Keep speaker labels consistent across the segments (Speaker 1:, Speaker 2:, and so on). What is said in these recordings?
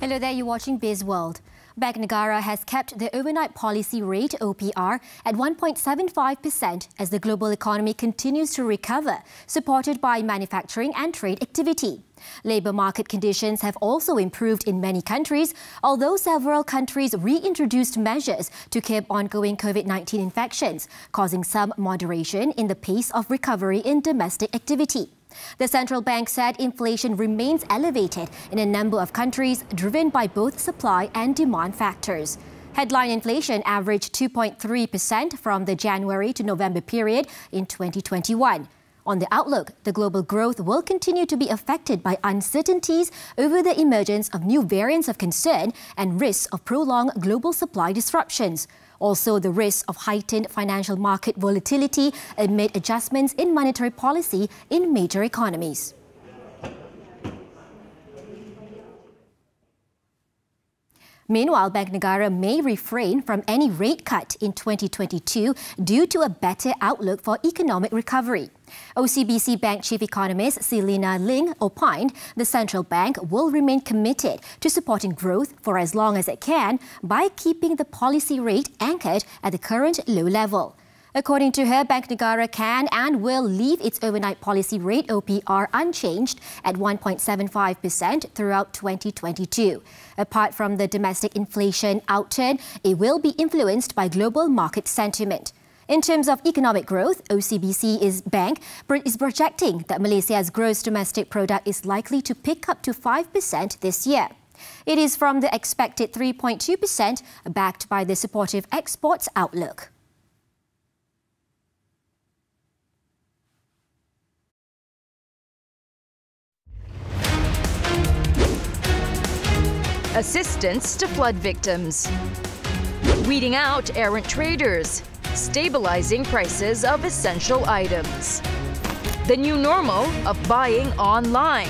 Speaker 1: Hello there, you're watching Bizworld. Bank Negara has kept the overnight policy rate OPR at 1.75% as the global economy continues to recover, supported by manufacturing and trade activity. Labour market conditions have also improved in many countries, although several countries reintroduced measures to curb ongoing COVID-19 infections, causing some moderation in the pace of recovery in domestic activity. The central bank said inflation remains elevated in a number of countries, driven by both supply and demand factors. Headline inflation averaged 2.3% from the January to November period in 2021. On the outlook, the global growth will continue to be affected by uncertainties over the emergence of new variants of concern and risks of prolonged global supply disruptions. Also, the risk of heightened financial market volatility amid adjustments in monetary policy in major economies. Meanwhile, Bank Negara may refrain from any rate cut in 2022 due to a better outlook for economic recovery. OCBC Bank Chief Economist Selina Ling opined the central bank will remain committed to supporting growth for as long as it can by keeping the policy rate anchored at the current low level. According to her, Bank Negara can and will leave its overnight policy rate OPR unchanged at 1.75% throughout 2022. Apart from the domestic inflation outturn, it will be influenced by global market sentiment. In terms of economic growth, OCBC's bank is projecting that Malaysia's gross domestic product is likely to pick up to 5% this year. It is from the expected 3.2%, backed by the supportive exports outlook.
Speaker 2: Assistance to flood victims, weeding out errant traders, stabilizing prices of essential items, the new normal of buying online,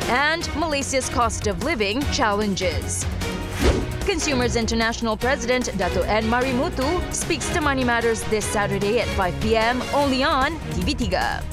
Speaker 2: and Malaysia's cost of living challenges. Consumers International President Dato' N. Marimutu speaks to Money Matters this Saturday at 5 p.m. only on TV3.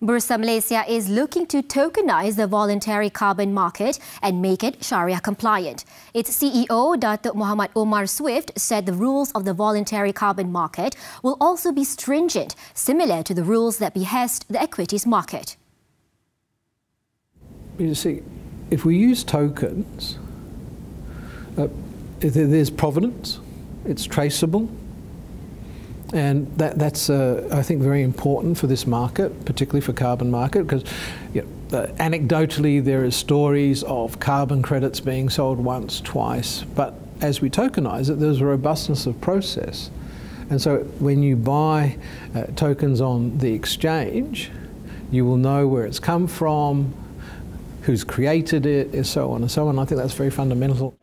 Speaker 1: Bursa Malaysia is looking to tokenize the voluntary carbon market and make it Syariah compliant. Its CEO, Dato' Muhammad Omar Swift, said the rules of the voluntary carbon market will also be stringent, similar to the rules that behest the equities market.
Speaker 3: You see, if we use tokens, there's provenance, it's traceable. And that's, I think, very important for this market, particularly for carbon market, because anecdotally there are stories of carbon credits being sold once, twice. But as we tokenize it, there's a robustness of process. And so when you buy tokens on the exchange, you will know where it's come from, who's created it, and so on and so on. I think that's very fundamental.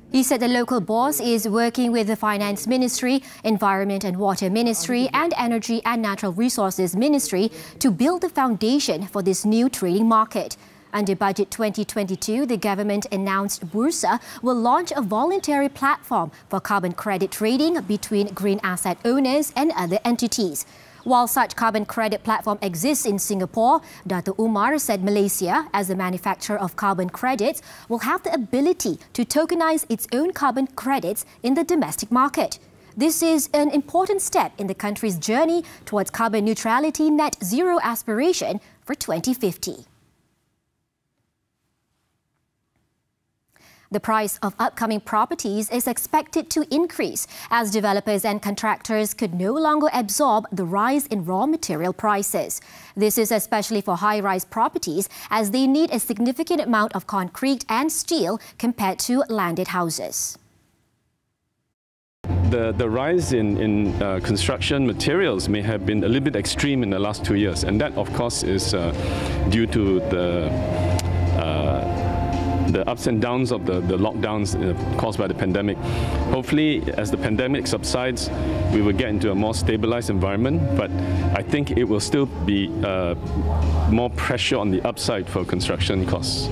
Speaker 1: He said the local boss is working with the Finance Ministry, Environment and Water Ministry and Energy and Natural Resources Ministry to build the foundation for this new trading market. Under Budget 2022, the government announced Bursa will launch a voluntary platform for carbon credit trading between green asset owners and other entities. While such carbon credit platform exists in Singapore, Dato' Umar said Malaysia, as a manufacturer of carbon credits, will have the ability to tokenize its own carbon credits in the domestic market. This is an important step in the country's journey towards carbon neutrality net zero aspiration for 2050. The price of upcoming properties is expected to increase as developers and contractors could no longer absorb the rise in raw material prices. This is especially for high-rise properties as they need a significant amount of concrete and steel compared to landed houses.
Speaker 4: The rise in construction materials may have been a little bit extreme in the last 2 years, and that, of course, is due to the ups and downs of the lockdowns caused by the pandemic. Hopefully, as the pandemic subsides, we will get into a more stabilized environment, but I think it will still be more pressure on the upside for construction costs.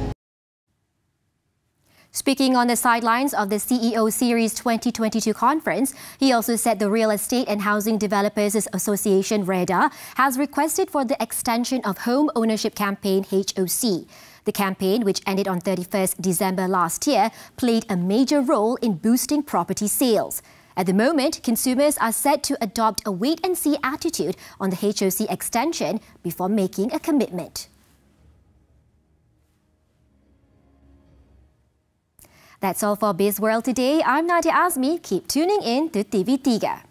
Speaker 1: Speaking on the sidelines of the CEO Series 2022 conference, he also said the Real Estate and Housing Developers Association, REDA, has requested for the extension of Home Ownership Campaign HOC. The campaign, which ended on 31st December last year, played a major role in boosting property sales. At the moment, consumers are set to adopt a wait-and-see attitude on the HOC extension before making a commitment. That's all for Bizworld today. I'm Nadia Azmi. Keep tuning in to TV3.